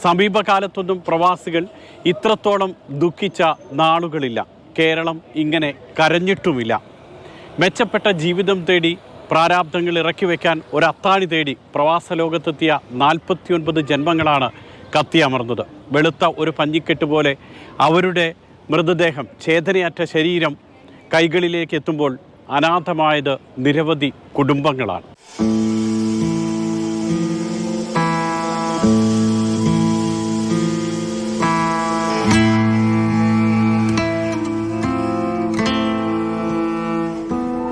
സമീപകാലത്തൊന്നും പ്രവാസികൾ ഇത്രത്തോളം ദുഃഖിച്ച നാളുകളില്ല. കേരളം ഇങ്ങനെ കരഞ്ഞിട്ടുമില്ല. മെച്ചപ്പെട്ട ജീവിതം തേടി പ്രാരാബ്ധങ്ങൾ ഇറക്കി വയ്ക്കാൻ ഒരത്താണി തേടി പ്രവാസ ലോകത്തെത്തിയ 49 ജന്മങ്ങളാണ് കത്തിയമർന്നത്. വെളുത്ത ഒരു പഞ്ഞിക്കെട്ട് പോലെ അവരുടെ മൃതദേഹം, ചേതനയറ്റ ശരീരം കൈകളിലേക്ക് എത്തുമ്പോൾ അനാഥമായത് നിരവധി കുടുംബങ്ങളാണ്.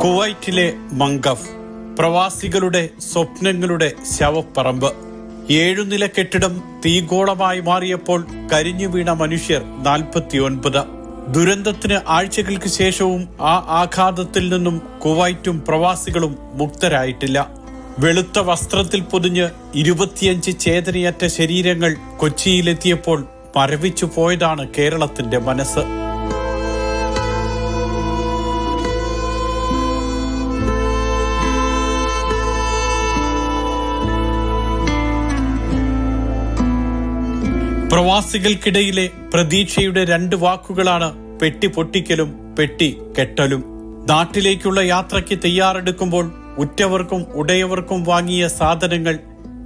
കുവൈറ്റിലെ മംഗഫ്, പ്രവാസികളുടെ സ്വപ്നങ്ങളുടെ ശവപ്പറമ്പ്. 7 നില കെട്ടിടം തീഗോളമായി മാറിയപ്പോൾ കരിഞ്ഞു വീണ മനുഷ്യർ 49. ദുരന്തത്തിന് ആഴ്ചകൾക്ക് ശേഷവും ആ ആഘാതത്തിൽ നിന്നും കുവൈറ്റും പ്രവാസികളും മുക്തരായിട്ടില്ല. വെളുത്ത വസ്ത്രത്തിൽ പൊതിഞ്ഞ് 25 ചേതനയറ്റ ശരീരങ്ങൾ കൊച്ചിയിലെത്തിയപ്പോൾ മരവിച്ചു പോയതാണ് കേരളത്തിന്റെ മനസ്സ്. പ്രവാസികൾക്കിടയിലെ പ്രതീക്ഷയുടെ 2 വാക്കുകളാണ് പെട്ടി പൊട്ടിക്കലും പെട്ടി കെട്ടലും. നാട്ടിലേക്കുള്ള യാത്രയ്ക്ക് തയ്യാറെടുക്കുമ്പോൾ ഉറ്റവർക്കും ഉടയവർക്കും വാങ്ങിയ സാധനങ്ങൾ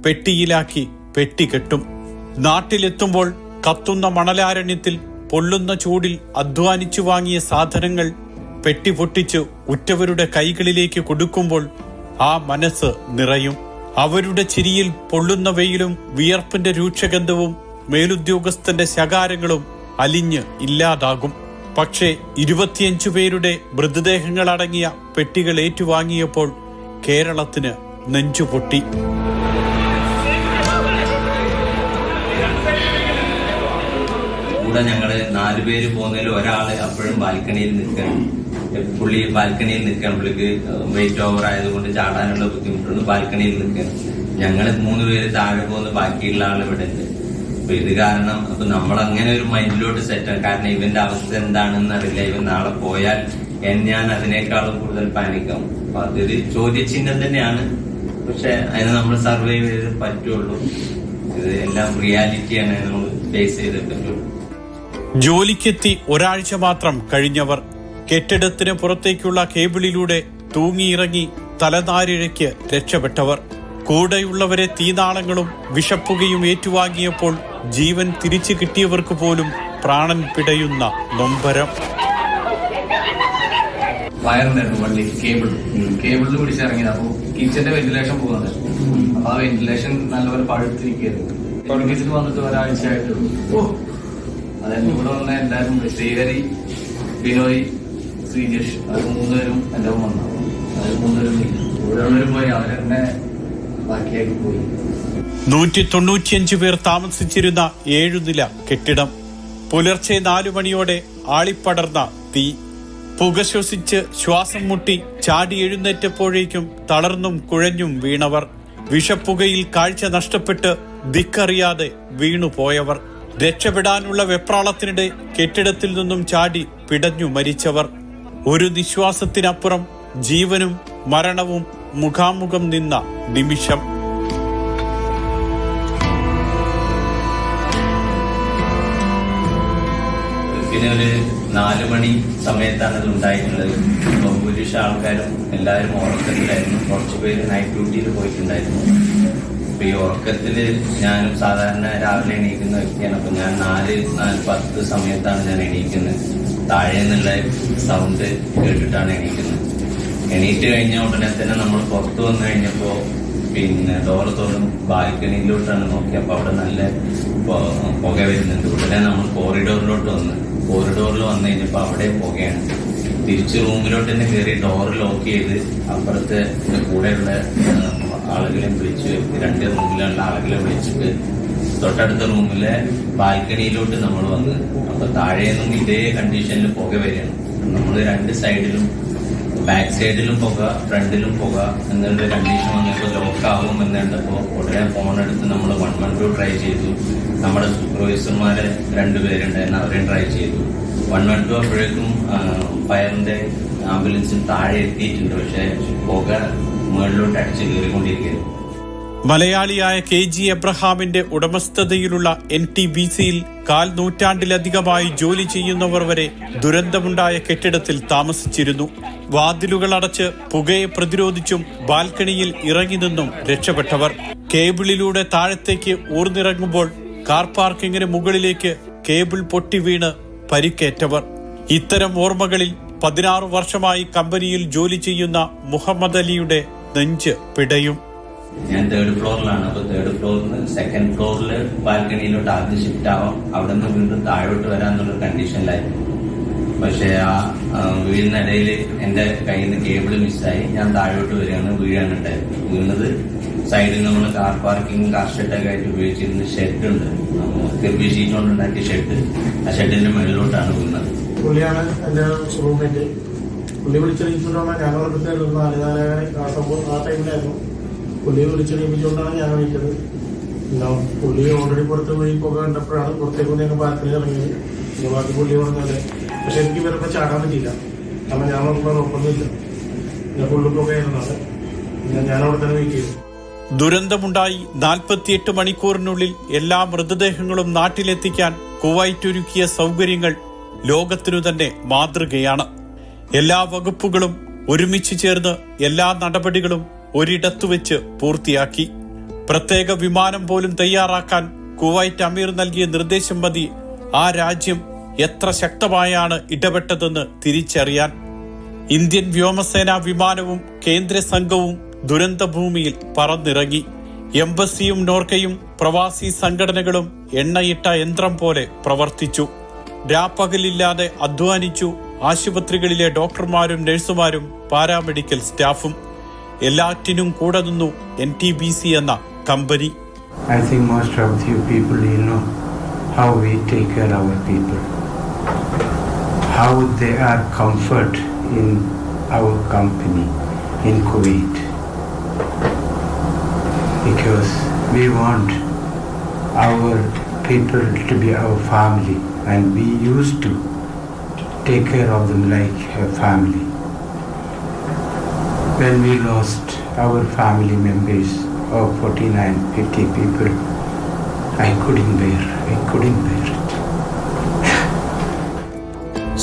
പെട്ടിയിലാക്കി പെട്ടി കെട്ടും. നാട്ടിലെത്തുമ്പോൾ കത്തുന്ന മണലാരണ്യത്തിൽ പൊള്ളുന്ന ചൂടിൽ അധ്വാനിച്ചു വാങ്ങിയ സാധനങ്ങൾ പെട്ടി പൊട്ടിച്ച് ഉറ്റവരുടെ കൈകളിലേക്ക് കൊടുക്കുമ്പോൾ ആ മനസ്സ് നിറയും. അവരുടെ ചിരിയിൽ പൊള്ളുന്ന വെയിലും വിയർപ്പിന്റെ രൂക്ഷഗന്ധവും മേലുദ്യോഗസ്ഥന്റെ ശകാരങ്ങളും അലിഞ്ഞ് ഇല്ലാതാകും. പക്ഷേ 25 പേരുടെ മൃതദേഹങ്ങളടങ്ങിയ പെട്ടികൾ ഏറ്റുവാങ്ങിയപ്പോൾ കേരളത്തിന് നെഞ്ചുപൊട്ടി. കൂടെ ഞങ്ങള് 4 പേര് പോകുന്നതിൽ ഒരാള് അപ്പോഴും ബാൽക്കണിയിൽ നിൽക്കണം. പുള്ളി ബാൽക്കണിയിൽ നിൽക്കണം. പുള്ളിക്ക് വെയിറ്റ് ഓവർ ആയതുകൊണ്ട് ചാടാനുള്ള ബുദ്ധിമുട്ടുണ്ട്. ബാൽക്കണിയിൽ നിൽക്കണം. ഞങ്ങള് 3 പേര് താഴെ പോകുന്ന, ബാക്കിയുള്ള ആൾ ഇവിടെ ഉണ്ട്. അപ്പൊ ഇത് കാരണം അപ്പൊ നമ്മൾ അങ്ങനെ ഒരു മൈൻഡിലോട്ട് സെറ്റാണ്. കാരണം ഇവന്റെ അവസ്ഥ എന്താണെന്ന് അറിയില്ല. ഇവൻ നാളെ പോയാൽ ഞാൻ അതിനേക്കാളും കൂടുതൽ പാനിക്കാവും. അപ്പൊ അതൊരു ചോദ്യചിഹ്നം തന്നെയാണ്. പക്ഷെ അതിന് നമ്മൾ സർവൈവ് ചെയ്ത് പറ്റുള്ളൂ. ഇത് എല്ലാം റിയാലിറ്റിയാണ്. നമ്മൾ ഫേസ് ചെയ്തേ പറ്റുള്ളൂ. ജോലിക്കെത്തി ഒരാഴ്ച മാത്രം കഴിഞ്ഞവർ, കെട്ടിടത്തിന് പുറത്തേക്കുള്ള കേബിളിലൂടെ തൂങ്ങിയിറങ്ങി തലനാരിഴയ്ക്ക് രക്ഷപ്പെട്ടവർ, കൂടെയുള്ളവരെ തീനാളങ്ങളും വിഷപ്പുകയും ഏറ്റുവാങ്ങിയപ്പോൾ ജീവൻ തിരിച്ചു കിട്ടിയവർക്ക് പോലും പ്രാണൻ പിടയുന്ന നൊമ്പരം. വയറുണ്ടായിരുന്നു വള്ളി, കേബിളിൽ പിടിച്ചിറങ്ങിയത്. അപ്പൊ കിച്ചന്റെ വെന്റിലേഷൻ പോകുന്നത്. അപ്പൊ ആ വെന്റിലേഷൻ നല്ലപോലെ പഴുത്തിരിക്കുന്നു. വന്നിട്ട് ഒരാഴ്ചയായിട്ടുള്ളൂ. അതായത് ഇവിടെ വന്ന എല്ലാവരും ശ്രീഹരി, ബിനോയ്, ശ്രീജേഷ്, അത് 3 പേരും എന്റെ വന്നു. അതായത് 3 പേരും ഓരോരുത്തരും പോയി. അവരെന്നെ ബാക്കിയാക്കി പോയി. 195 പേർ താമസിച്ചിരുന്ന 7 നില കെട്ടിടം. പുലർച്ചെ 4 മണിയോടെ ആളിപ്പടർന്ന തീ. പുക ശ്വസിച്ച് ശ്വാസം മുട്ടി ചാടി എഴുന്നേറ്റപ്പോഴേക്കും തളർന്നും കുഴഞ്ഞും വീണവർ, വിഷപ്പുകയിൽ കാഴ്ച നഷ്ടപ്പെട്ട് ദിക്കറിയാതെ വീണുപോയവർ, രക്ഷപ്പെടാനുള്ള വെപ്രാളത്തിനിടെ കെട്ടിടത്തിൽ നിന്നും ചാടി പിടഞ്ഞു മരിച്ചവർ. ഒരു നിശ്വാസത്തിനപ്പുറം ജീവനും മരണവും മുഖാമുഖം നിന്ന നിമിഷം. പിന്നെ ഒരു 4 മണി സമയത്താണ് ഇത് ഉണ്ടായിട്ടുള്ളത്. അപ്പോൾ ഭൂരിപക്ഷ ആൾക്കാരും എല്ലാവരും ഉറക്കത്തിലായിരുന്നു. കുറച്ചുപേര് നൈറ്റ് ഡ്യൂട്ടിയിൽ പോയിട്ടുണ്ടായിരുന്നു. അപ്പൊ ഈ ഉറക്കത്തില് ഞാനും സാധാരണ രാവിലെ എണീക്കുന്ന വ്യക്തിയാണ്. അപ്പൊ ഞാൻ 4:10 സമയത്താണ് ഞാൻ എണീക്കുന്നത്. താഴെ നിന്നുള്ള സൗണ്ട് കേട്ടിട്ടാണ് എണീക്കുന്നത്. എണീറ്റ് കഴിഞ്ഞ ഉടനെ തന്നെ നമ്മൾ പുറത്തു വന്നു കഴിഞ്ഞപ്പോ പിന്നെ ഡോറ് തുറന്നും ബാൽക്കണിയിലോട്ടാണ് നോക്കിയത്. അപ്പൊ അവിടെ നല്ല പുക വരുന്നുണ്ട്. ഉടനെ നമ്മൾ കോറിഡോറിലോട്ട് വന്ന്, കോറിഡോറിൽ വന്നു കഴിഞ്ഞപ്പോ അവിടെ പുകയാണ്. തിരിച്ച് റൂമിലോട്ട് തന്നെ കയറി ഡോറ് ലോക്ക് ചെയ്ത് അപ്പുറത്തെ കൂടെയുള്ള ആളുകളെ വിളിച്ച്, 2 റൂമിലുള്ള ആളുകളെ വിളിച്ചിട്ട് തൊട്ടടുത്ത റൂമിലെ ബാൽക്കണിയിലോട്ട് നമ്മൾ വന്ന്. അപ്പൊ താഴേന്നും ഇതേ കണ്ടീഷനിൽ പുക വരികയാണ്. നമ്മൾ 2 സൈഡിലും, ബാക്ക് സൈഡിലും പുക, ഫ്രണ്ടിലും പുക എന്നുള്ള കണ്ടീഷൻ വന്നപ്പോൾ ലോക്കാവും എന്ന് കണ്ടപ്പോ ഉടനെ ഫോൺ എടുത്ത് നമ്മൾ 112 ട്രൈ ചെയ്തു. നമ്മുടെ സൂപ്പർവൈസർമാരെ 2 പേരുണ്ടായിരുന്നു, അവരെയും ട്രൈ ചെയ്തു. 112 അപ്പോഴേക്കും ഫയറിന്റെ ആംബുലൻസിൽ താഴെ എത്തിയിട്ടുണ്ട്. പക്ഷെ പുക മുകളിലോട്ട് അടിച്ച് കയറിക്കൊണ്ടിരിക്കുന്നു. മലയാളിയായ KG എബ്രഹാമിന്റെ ഉടമസ്ഥതയിലുള്ള NTBCയിൽ 1/4 നൂറ്റാണ്ടിലധികമായി ജോലി ചെയ്യുന്നവർ വരെ ദുരന്തമുണ്ടായ കെട്ടിടത്തിൽ താമസിച്ചിരുന്നു. വാതിലുകൾ അടച്ച് പുകയെ പ്രതിരോധിച്ചും ബാൽക്കണിയിൽ ഇറങ്ങി നിന്നും രക്ഷപ്പെട്ടവർ. കേബിളിലൂടെ താഴത്തേക്ക് ഊർന്നിറങ്ങുമ്പോൾ കാർ പാർക്കിങ്ങിന് മുകളിലേക്ക് കേബിൾ പൊട്ടി വീണ് പരിക്കേറ്റവർ. ഇത്തരം ഓർമ്മകളിൽ 16 വർഷമായി കമ്പനിയിൽ ജോലി ചെയ്യുന്ന മുഹമ്മദ് അലിയുടെ നെഞ്ച് പിടയും. ഞാൻ 3rd ഫ്ലോറിലാണ്. അപ്പൊ 3rd ഫ്ലോറിൽ നിന്ന് 2nd ഫ്ലോറിൽ ബാൽക്കണിയിലോട്ട് ആദ്യം ഷിഫ്റ്റ് ആവാം, അവിടെ നിന്ന് വീണ്ടും താഴോട്ട് വരാന്നുള്ള കണ്ടീഷനിലായിരുന്നു. പക്ഷെ ആ വീടിനിടയിൽ എന്റെ കയ്യിൽ നിന്ന് കേബിൾ മിസ്സായി. ഞാൻ താഴോട്ട് വരികയാണ്, വീഴാനുണ്ടായിരുന്നു. വീണത് സൈഡിൽ നമ്മൾ കാർ പാർക്കിംഗ് കാർ ഷെഡൊക്കെ ആയിട്ട് ഉപയോഗിച്ചിരുന്ന ഷെഡുണ്ട്, കെർബി ഷീറ്റ് കൊണ്ടുണ്ടാക്കിയ ഷെഡ്. ആ ഷെഡിന്റെ മുകളിലോട്ടാണ് വീണത്. പുള്ളിയാണ് എന്റെ റൂംമേറ്റ്. പുള്ളി വിളിച്ചറിയിച്ചിട്ടാണ് ഞാൻ ഉറപ്പിച്ചായിരുന്നു. 4 ആ ടൈമിലായിരുന്നു. പുള്ളിയെ വിളിച്ചറിയിപ്പിച്ചുകൊണ്ടാണ് ഞാൻ വിളിച്ചത്. പുള്ളി ഓൾറെഡി പുറത്ത് പോയി പുക കണ്ടപ്പോഴാണ് പുറത്തേക്ക് ഞങ്ങൾ ബാൽക്കണി ഇറങ്ങിയത്. പിന്നെ ബാക്കി പുള്ളി പറഞ്ഞല്ലേ. പക്ഷെ എനിക്ക് ഇവരൊക്കെ ചാടാൻ പറ്റിയില്ല, കാരണം ഞാൻ നോക്കുമ്പോൾ ഒപ്പൊന്നുമില്ല. ഞാൻ പുള്ളി പുകയായിരുന്നത്. ഞാൻ അവിടെ തന്നെ വെയിറ്റ് ചെയ്തു. ദുരന്തമുണ്ടായി 48 മണിക്കൂറിനുള്ളിൽ എല്ലാ മൃതദേഹങ്ങളും നാട്ടിലെത്തിക്കാൻ കുവൈറ്റ് ഒരുക്കിയ സൗകര്യങ്ങൾ ലോകത്തിനു തന്നെ മാതൃകയാണ്. എല്ലാ വകുപ്പുകളും ഒരുമിച്ച് ചേർന്ന് എല്ലാ നടപടികളും ഒരിടത്തു വെച്ച് പൂർത്തിയാക്കി. പ്രത്യേക വിമാനം പോലും തയ്യാറാക്കാൻ കുവൈറ്റ് അമീർ നൽകിയ നിർദ്ദേശം മതി ആ രാജ്യം എത്ര ശക്തമായാണ് ഇടപെട്ടതെന്ന് തിരിച്ചറിയാൻ. ഇന്ത്യൻ വ്യോമസേനാ വിമാനവും കേന്ദ്ര സംഘവും ദുരന്തഭൂമിയിൽ പറന്നിറങ്ങി. എംബസിയും നോർക്കയും പ്രവാസി സംഘടനകളും എണ്ണയിട്ട യന്ത്രം പോലെ പ്രവർത്തിച്ചു. രാപ്പകലില്ലാതെ അധ്വാനിച്ചു. ആശുപത്രികളിലെ ഡോക്ടർമാരും നഴ്സുമാരും പാരാമെഡിക്കൽ സ്റ്റാഫും. എല്ലാറ്റിനും കൂടെ നിന്നു NTBC എന്ന company. I think most of you people, you know how we take care of our people, how they are comfort in our company in Kuwait, because we want our people to be our family, and we used to take care of them like a family. When we lost our family members of 49-50 people, I couldn't bear it.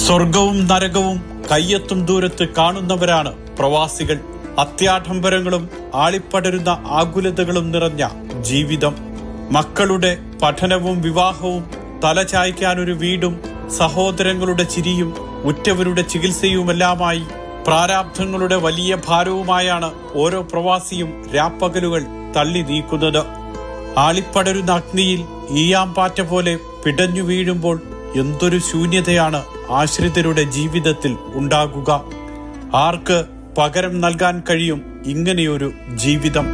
സ്വർഗവും നരകവും കയ്യെത്തും ദൂരത്ത് കാണുന്നവരാണ് പ്രവാസികൾ. അത്യാഡംബരങ്ങളും ആളിപ്പടരുന്ന ആകുലതകളും നിറഞ്ഞ ജീവിതം. മക്കളുടെ പഠനവും വിവാഹവും, തലചായ്ക്കാനൊരു വീടും, സഹോദരങ്ങളുടെ ചിരിയും ഉറ്റവരുടെ ചികിത്സയുമെല്ലാമായി പ്രാരാബ്ധങ്ങളുടെ വലിയ ഭാരവുമായാണ് ഓരോ പ്രവാസിയും രാപ്പകലുകൾ തള്ളി നീക്കുന്നത്. ആളിപ്പടരുന്ന അഗ്നിയിൽ ഈയാമ്പാറ്റ പോലെ പിടഞ്ഞു വീഴുമ്പോൾ എന്തൊരു ശൂന്യതയാണ് ആശ്രിതരുടെ ജീവിതത്തിൽ ഉണ്ടാകുക. ആർക്ക് പകരം നൽകാൻ കഴിയും ഇങ്ങനെയൊരു ജീവിതം?